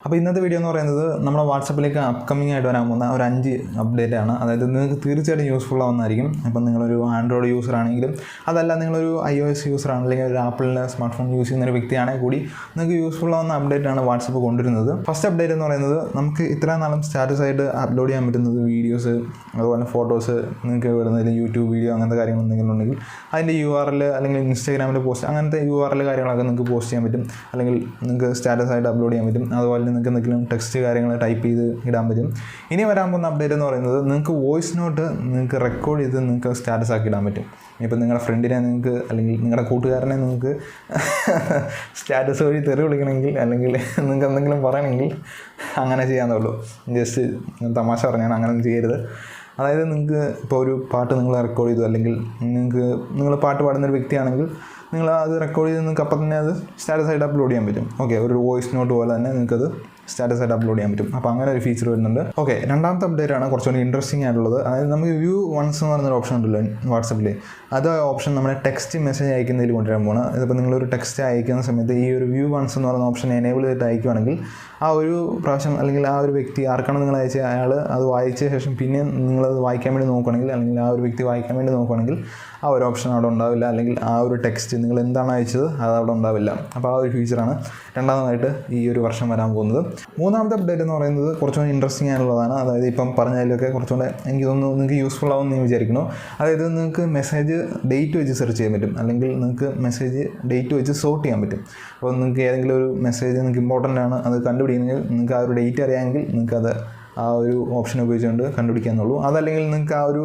അപ്പോൾ ഇന്നത്തെ വീഡിയോ എന്ന് പറയുന്നത് നമ്മുടെ വാട്സപ്പിലേക്ക് അപ്കമിംഗ് ആയിട്ട് വരാൻ പോകുന്ന ഒരു 5 അപ്ഡേറ്റ് ആണ്. അതായത് നിങ്ങൾക്ക് തീർച്ചയായിട്ടും യൂസ്ഫുൾ ആവുന്നതായിരിക്കും. അപ്പം നിങ്ങളൊരു ആൻഡ്രോയിഡ് യൂസർ ആണെങ്കിലും അതല്ല നിങ്ങളൊരു iOS യൂസർ ആണ് അല്ലെങ്കിൽ ഒരു ആപ്പിളിൻ്റെ സ്മാർട്ട് ഫോൺ യൂസ് ചെയ്യുന്ന ഒരു വ്യക്തിയാണെങ്കിൽ കൂടി നിങ്ങൾക്ക് യൂസ്ഫുൾ ആവുന്ന അപ്ഡേറ്റ് ആണ് വാട്സപ്പ് കൊണ്ടുവരുന്നത്. ഫസ്റ്റ് അപ്ഡേറ്റ് എന്ന് പറയുന്നത് നമുക്ക് ഇത്രയും നാളും സ്റ്റാറ്റസ് ആയിട്ട് അപ്ലോഡ് ചെയ്യാൻ പറ്റുന്നത് വീഡിയോസ് അതുപോലെ ഫോട്ടോസ് നിങ്ങൾക്ക് വരുന്നതിൽ യൂട്യൂബ് വീഡിയോ അങ്ങനത്തെ കാര്യങ്ങൾ എന്തെങ്കിലും ഉണ്ടെങ്കിൽ അതിൻ്റെ URL അല്ലെങ്കിൽ ഇൻസ്റ്റാഗ്രാമിൽ പോസ്റ്റ് അങ്ങനത്തെ URL കാര്യങ്ങളൊക്കെ നിങ്ങൾക്ക് പോസ്റ്റ് ചെയ്യാൻ പറ്റും, അല്ലെങ്കിൽ നിങ്ങൾക്ക് സ്റ്റാറ്റസ് ആയിട്ട് അപ്ലോഡ് ചെയ്യാൻ പറ്റും. അതുപോലെ നിങ്ങൾക്ക് എന്തെങ്കിലും ടെക്സ്റ്റ് കാര്യങ്ങൾ ടൈപ്പ് ചെയ്ത് ഇടാൻ പറ്റും. ഇനി വരാൻ പോകുന്ന അപ്ഡേറ്റ് എന്ന് പറയുന്നത് നിങ്ങൾക്ക് വോയിസ് നോട്ട് നിങ്ങൾക്ക് റെക്കോർഡ് ചെയ്ത് നിങ്ങൾക്ക് സ്റ്റാറ്റസ് ആക്കി ഇടാൻ പറ്റും. ഇപ്പോൾ നിങ്ങളുടെ ഫ്രണ്ടിനെ നിങ്ങൾക്ക് അല്ലെങ്കിൽ നിങ്ങളുടെ കൂട്ടുകാരനെ നിങ്ങൾക്ക് സ്റ്റാറ്റസ് വഴി തെറി വിളിക്കണമെങ്കിൽ അല്ലെങ്കിൽ നിങ്ങൾക്ക് എന്തെങ്കിലും പറയണമെങ്കിൽ അങ്ങനെ ചെയ്യാന്നുള്ളൂ. ജസ്റ്റ് തമാശ പറഞ്ഞാൽ അങ്ങനെ ചെയ്യരുത്. അതായത് നിങ്ങൾക്ക് ഇപ്പോൾ ഒരു പാട്ട് നിങ്ങൾ റെക്കോർഡ് ചെയ്തു അല്ലെങ്കിൽ നിങ്ങൾ പാട്ട് പാടുന്നൊരു വ്യക്തിയാണെങ്കിൽ നിങ്ങൾ അത് റെക്കോർഡ് ചെയ്ത് നിങ്ങൾക്ക് അപ്പം തന്നെ അത് സ്റ്റാറ്റസ് ആയിട്ട് അപ്ലോഡ് ചെയ്യാൻ പറ്റും. ഓക്കെ, ഒരു വോയിസ് നോട്ട് പോലെ തന്നെ നിങ്ങൾക്കത് സ്റ്റാറ്റസ് ആയിട്ട് അപ്ലോഡ് ചെയ്യാൻ പറ്റും. അപ്പോൾ അങ്ങനെ ഒരു ഫീച്ചർ വരുന്നുണ്ട്. ഓക്കെ, രണ്ടാമത്തെ അപ്ഡേറ്റ് ആണ് കുറച്ചുകൂടി ഇൻട്രസ്റ്റിംഗ് ആയിട്ടുള്ളത്. അതായത് നമുക്ക് വ്യൂ വൺസ് എന്ന് പറയുന്നൊരു ഓപ്ഷൻ ഉണ്ടല്ലോ വാട്സപ്പിൽ. അത് ഓപ്ഷൻ നമ്മുടെ ടെക്സ്റ്റ് മെസ്സേജ് അയക്കുന്നതിൽ കൊണ്ടുവരാൻ പോകണം. ഇതിപ്പോൾ നിങ്ങളൊരു ടെക്സ്റ്റ് അയക്കുന്ന സമയത്ത് ഈ ഒരു വ്യൂ വൺസ് എന്ന് പറയുന്ന ഓപ്ഷൻ എനേബിൾ ചെയ്തിട്ട് അയക്കുകയാണെങ്കിൽ ആ ഒരു പ്രാവശ്യം അല്ലെങ്കിൽ ആ ഒരു വ്യക്തി ആർക്കാണ് നിങ്ങൾ അയച്ച അയാൾ അത് വായിച്ച ശേഷം പിന്നെ നിങ്ങളത് വായിക്കാൻ വേണ്ടി നോക്കുകയാണെങ്കിൽ അല്ലെങ്കിൽ ആ ഒരു വ്യക്തി വായിക്കാൻ വേണ്ടി നോക്കുകയാണെങ്കിൽ ആ ഒരു ഓപ്ഷൻ അവിടെ ഉണ്ടാവില്ല, അല്ലെങ്കിൽ ആ ഒരു ടെക്സ്റ്റ് നിങ്ങൾ എന്താണ് അയച്ചത് അത് അവിടെ ഉണ്ടാവില്ല. അപ്പോൾ ആ ഒരു ഫീച്ചറാണ് രണ്ടാമതായിട്ട് ഈ ഒരു വർഷം വരാൻ പോകുന്നത്. മൂന്നാമത്തെ അപ്ഡേറ്റ് എന്ന് പറയുന്നത് കുറച്ചുകൂടി ഇൻട്രസ്റ്റിംഗ് ആയിട്ടുള്ളതാണ്. അതായത് ഇപ്പം പറഞ്ഞതിലൊക്കെ കുറച്ചുകൂടെ എനിക്ക് തോന്നുന്നു നിങ്ങൾക്ക് യൂസ്ഫുൾ ആവുമെന്ന് ഞാൻ വിചാരിക്കുന്നു. അതായത് നിങ്ങൾക്ക് മെസ്സേജ് ഡേറ്റ് വെച്ച് സെർച്ച് ചെയ്യാൻ പറ്റും, അല്ലെങ്കിൽ നിങ്ങൾക്ക് മെസ്സേജ് ഡേറ്റ് വെച്ച് സോർട്ട് ചെയ്യാൻ പറ്റും. അപ്പോൾ നിങ്ങൾക്ക് ഏതെങ്കിലും ഒരു മെസ്സേജ് നിങ്ങൾക്ക് ഇമ്പോർട്ടൻ്റ് ആണ് അത് കണ്ടുപിടിക്കണമെങ്കിൽ നിങ്ങൾക്ക് ആ ഒരു ഡേറ്റ് അറിയാമെങ്കിൽ നിങ്ങൾക്കത് ആ ഒരു ഓപ്ഷൻ ഉപയോഗിച്ചുകൊണ്ട് കണ്ടുപിടിക്കാമെന്നുള്ളൂ. അതല്ലെങ്കിൽ നിങ്ങൾക്ക് ആ ഒരു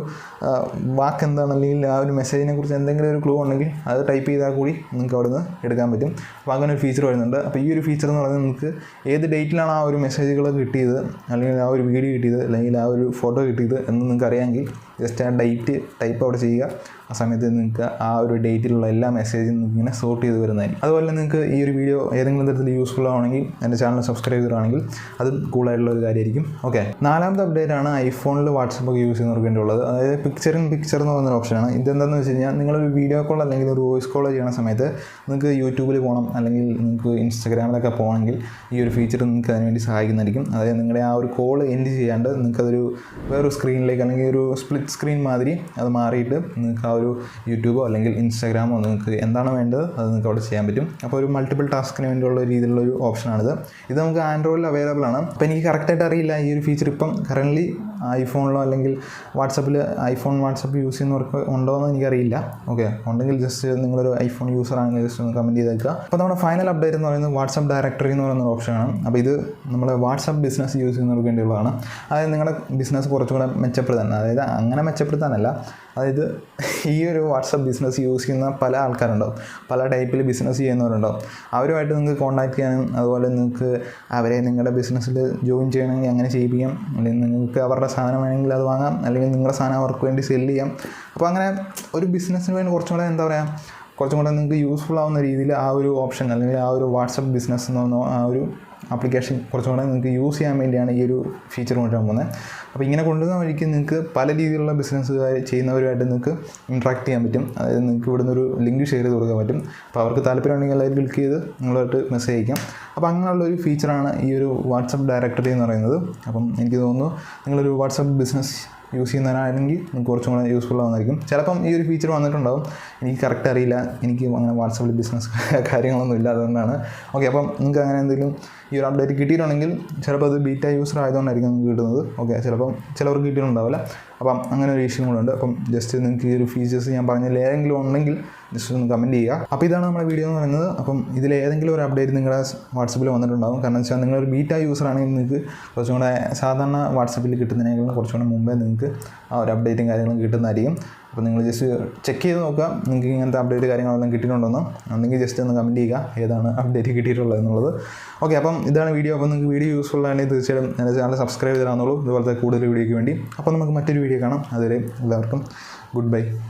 വാക്ക് എന്താണ് അല്ലെങ്കിൽ ആ ഒരു മെസ്സേജിനെ കുറിച്ച് എന്തെങ്കിലും ഒരു ക്ലൂ ഉണ്ടെങ്കിൽ അത് ടൈപ്പ് ചെയ്താൽ കൂടി നിങ്ങൾക്ക് അവിടെ നിന്ന് എടുക്കാൻ പറ്റും. അപ്പോൾ അങ്ങനെ ഒരു ഫീച്ചർ വരുന്നുണ്ട്. അപ്പോൾ ഈ ഒരു ഫീച്ചർ എന്ന് പറയുന്നത് നിങ്ങൾക്ക് ഏത് ഡേറ്റിലാണ് ആ ഒരു മെസ്സേജുകൾ കിട്ടിയത് അല്ലെങ്കിൽ ആ ഒരു വീഡിയോ കിട്ടിയത് അല്ലെങ്കിൽ ആ ഒരു ഫോട്ടോ കിട്ടിയത് എന്ന് നിങ്ങൾക്ക് അറിയാമെങ്കിൽ ജസ്റ്റ് ആ ഡേറ്റ് ടൈപ്പ് അവിടെ ചെയ്യുക. ആ സമയത്ത് നിങ്ങൾക്ക് ആ ഒരു ഡേറ്റിലുള്ള എല്ലാ മെസ്സേജും ഇങ്ങനെ സോർട്ട് ചെയ്ത് വരുന്നതായിരിക്കും. അതുപോലെ നിങ്ങൾക്ക് ഈ ഒരു വീഡിയോ ഏതെങ്കിലും തരത്തിൽ യൂസ്ഫുൾ ആവണമെങ്കിൽ എൻ്റെ ചാനൽ സബ്സ്ക്രൈബ് ചെയ്തിട്ടാണെങ്കിൽ അതും കൂളായിട്ടുള്ള ഒരു കാര്യമായിരിക്കും. ഓക്കെ, നാലാമത്തെ അപ്ഡേറ്റ് ആണ് ഐഫോണിൽ വാട്സപ്പൊക്കെ യൂസ് ചെയ്യുന്നവർക്ക് വേണ്ടിയുള്ളത്. അതായത് പിക്ചർ ഇൻ പിക്ചർ എന്ന് പറയുന്ന ഓപ്ഷനാണ്. ഇതെന്താണെന്ന് വെച്ച് കഴിഞ്ഞാൽ നിങ്ങളൊരു വീഡിയോ കോൾ അല്ലെങ്കിൽ ഒരു വോയിസ് കോൾ ചെയ്യുന്ന സമയത്ത് നിങ്ങൾക്ക് യൂട്യൂബിൽ പോകണം അല്ലെങ്കിൽ നിങ്ങൾക്ക് ഇൻസ്റ്റാഗ്രാമിലൊക്കെ പോകണമെങ്കിൽ ഈ ഒരു ഫീച്ചർ നിങ്ങൾക്ക് അതിനുവേണ്ടി സഹായിക്കുന്നതായിരിക്കും. അതായത് നിങ്ങളുടെ ആ ഒരു കോൾ എൻഡ് ചെയ്യാണ്ട് നിങ്ങൾക്കതൊരു വേറൊരു സ്ക്രീനിലേക്ക് അല്ലെങ്കിൽ ഒരു സ്പ്ലിറ്റ് സ്ക്രീൻ മാതിരി അത് മാറിയിട്ട് നിങ്ങൾക്ക് ആ ഒരു യൂട്യൂബോ അല്ലെങ്കിൽ ഇൻസ്റ്റാഗ്രാമോ നിങ്ങൾക്ക് എന്താണ് വേണ്ടത് അത് നിങ്ങൾക്ക് അവിടെ ചെയ്യാൻ പറ്റും. അപ്പോൾ ഒരു മൾട്ടിപ്പിൾ ടാസ്കിന് വേണ്ടിയുള്ള രീതിയിലുള്ളൊരു ഓപ്ഷനാണിത്. ഇത് നമുക്ക് ആൻഡ്രോയിഡിൽ അവൈലബിൾ ആണ്. അപ്പോൾ എനിക്ക് കറക്റ്റായിട്ട് അറിയില്ല ഈ ഒരു ഫീച്ചർ ഇപ്പം കറൻ്റ്ലി ഐഫോണിലോ അല്ലെങ്കിൽ വാട്സപ്പിൽ വാട്സപ്പ് യൂസ് ചെയ്യുന്നവർക്ക് ഉണ്ടോ എന്ന് എനിക്കറിയില്ല. ഓക്കെ, ഉണ്ടെങ്കിൽ ജസ്റ്റ് നിങ്ങളൊരു ഐഫോൺ യൂസർ ആണെങ്കിൽ ജസ്റ്റ് ഒന്ന് കമൻറ്റ് ചെയ്തേക്കുക. അപ്പോൾ നമ്മുടെ ഫൈനൽ അപ്ഡേറ്റ് എന്ന് പറയുന്നത് വാട്സപ്പ് ഡയറക്ടറി എന്ന് പറയുന്ന ഓപ്ഷനാണ്. അപ്പോൾ ഇത് നമ്മുടെ വാട്സപ്പ് ബിസിനസ് യൂസ് ചെയ്യുന്നവർക്ക് വേണ്ടിയുള്ളതാണ്. അതായത് നിങ്ങളുടെ ബിസിനസ് കുറച്ചുകൂടെ മെച്ചപ്പെടുത്താൻ, അതായത് അങ്ങനെ മെച്ചപ്പെടുത്താനല്ല, അതായത് ഈ ഒരു വാട്സപ്പ് ബിസിനസ് യൂസ് ചെയ്യുന്ന പല ആൾക്കാരുണ്ടാവും, പല ടൈപ്പിൽ ബിസിനസ് ചെയ്യുന്നവരുണ്ടാവും. അവരുമായിട്ട് നിങ്ങൾക്ക് കോൺടാക്ട് ചെയ്യാനും അതുപോലെ നിങ്ങൾക്ക് അവരെ നിങ്ങളുടെ ബിസിനസ്സിൽ ജോയിൻ ചെയ്യണമെങ്കിൽ അങ്ങനെ ചെയ്യിപ്പിക്കാം, അല്ലെങ്കിൽ നിങ്ങൾക്ക് അവരുടെ സാധനം വേണമെങ്കിൽ അത് വാങ്ങാം, അല്ലെങ്കിൽ നിങ്ങളുടെ സാധനം അവർക്ക് വേണ്ടി സെല്ല് ചെയ്യാം. അപ്പോൾ അങ്ങനെ ഒരു ബിസിനസ്സിന് വേണ്ടി കുറച്ചും കൂടെ കുറച്ചും കൂടെ നിങ്ങൾക്ക് യൂസ്ഫുൾ ആവുന്ന രീതിയിൽ ആ ഒരു ഓപ്ഷൻ അല്ലെങ്കിൽ ആ ഒരു വാട്സപ്പ് ബിസിനസ് എന്ന് പറഞ്ഞ ആ ഒരു ആപ്ലിക്കേഷൻ കുറച്ചും കൂടെ നിങ്ങൾക്ക് യൂസ് ചെയ്യാൻ വേണ്ടിയാണ് ഈ ഒരു ഫീച്ചർ കൊണ്ടുവരാൻ പോകുന്നത്. അപ്പോൾ ഇങ്ങനെ കൊണ്ടുവന്ന വഴിക്ക് നിങ്ങൾക്ക് പല രീതിയിലുള്ള ബിസിനസ് ചെയ്യുന്നവരുമായിട്ട് നിങ്ങൾക്ക് ഇൻട്രാക്ട് ചെയ്യാൻ പറ്റും. അതായത് നിങ്ങൾക്ക് ഇവിടുന്ന് ഒരു ലിങ്ക് ഷെയർ ചെയ്ത് കൊടുക്കാൻ പറ്റും. അപ്പോൾ അവർക്ക് താല്പര്യമുണ്ടെങ്കിൽ അതിൽ ക്ലിക്ക് ചെയ്ത് നിങ്ങളായിട്ട് മെസ്സേജ് അയക്കാം. അപ്പോൾ അങ്ങനെയുള്ളൊരു ഫീച്ചറാണ് ഈ ഒരു വാട്സപ്പ് ഡയറക്ടറി എന്ന് പറയുന്നത്. അപ്പം എനിക്ക് തോന്നുന്നു നിങ്ങളൊരു വാട്സപ്പ് ബിസിനസ് യൂസ് ചെയ്യുന്നവരാണെങ്കിൽ നിങ്ങൾക്ക് കുറച്ചും കൂടെ യൂസ്ഫുൾ ആവുന്നതായിരിക്കും. ചിലപ്പം ഈ ഒരു ഫീച്ചർ വന്നിട്ടുണ്ടാവും, എനിക്ക് കറക്റ്റ് അറിയില്ല, എനിക്ക് അങ്ങനെ വാട്സപ്പിൽ ബിസിനസ് കാര്യങ്ങളൊന്നും ഇല്ല, അതുകൊണ്ടാണ്. ഓക്കെ, അപ്പം നിങ്ങൾക്ക് അങ്ങനെ എന്തെങ്കിലും ഈ ഒരു അപ്ഡേറ്റ് കിട്ടിയിട്ടുണ്ടെങ്കിൽ ചിലപ്പോൾ അത് ബീറ്റ യൂസർ ആയതുകൊണ്ടായിരിക്കും നിങ്ങൾക്ക് കിട്ടുന്നത്. ഓക്കെ, ചിലപ്പം ചിലവർക്ക് കിട്ടിയിട്ടുണ്ടാവില്ല. അപ്പം അങ്ങനെ ഒരു ഇഷ്യൂ കൂടെ ഉണ്ട്. അപ്പം ജസ്റ്റ് നിങ്ങൾക്ക് ഈ ഒരു ഫീച്ചേഴ്സ് ഞാൻ പറഞ്ഞതിൽ ഏതെങ്കിലും ഉണ്ടെങ്കിൽ ജസ്റ്റ് ഒന്ന് കമൻറ്റ് ചെയ്യുക. അപ്പോൾ ഇതാണ് നമ്മുടെ വീഡിയോ എന്ന് പറയുന്നത്. അപ്പം ഇതിലേതെങ്കിലും ഒരു അപ്ഡേറ്റ് നിങ്ങളുടെ വാട്സപ്പിൽ വന്നിട്ടുണ്ടാകും. കാരണം വെച്ചാൽ നിങ്ങളൊരു ബീറ്റ യൂസർ ആണെങ്കിൽ നിങ്ങൾക്ക് കുറച്ചും കൂടെ സാധാരണ വാട്സപ്പിൽ കിട്ടുന്നതിനേക്കാളും കുറച്ചും കൂടെ മുമ്പേ നിങ്ങൾക്ക് ആ ഒരു അപ്ഡേറ്റും കാര്യങ്ങളും കിട്ടുന്നതായിരിക്കും. അപ്പോൾ നിങ്ങൾ ജസ്റ്റ് ചെക്ക് ചെയ്ത് നോക്കുക നിങ്ങൾക്ക് ഇങ്ങനത്തെ അപ്ഡേറ്റ് കാര്യങ്ങളെല്ലാം കിട്ടിയിട്ടുണ്ടെന്ന്. അല്ലെങ്കിൽ ജസ്റ്റ് ഒന്ന് കമൻറ്റ് ചെയ്യുക ഏതാണ് അപ്ഡേറ്റ് കിട്ടിയിട്ടുള്ളത് എന്നുള്ളത്. ഓക്കെ, അപ്പം ഇതാണ് വീഡിയോ. അപ്പോൾ നിങ്ങൾക്ക് വീഡിയോ യൂസ്ഫുൾ ആണെങ്കിൽ തീർച്ചയായും എൻ്റെ ചാനൽ സബ്സ്ക്രൈബ് ചെയ്താണെന്നുള്ളൂ ഇതുപോലത്തെ കൂടുതൽ വീഡിയോയ്ക്ക് വേണ്ടി. അപ്പോൾ നമുക്ക് മറ്റൊരു വീഡിയോ കാണാം. അതുവരെ എല്ലാവർക്കും ഗുഡ് ബൈ.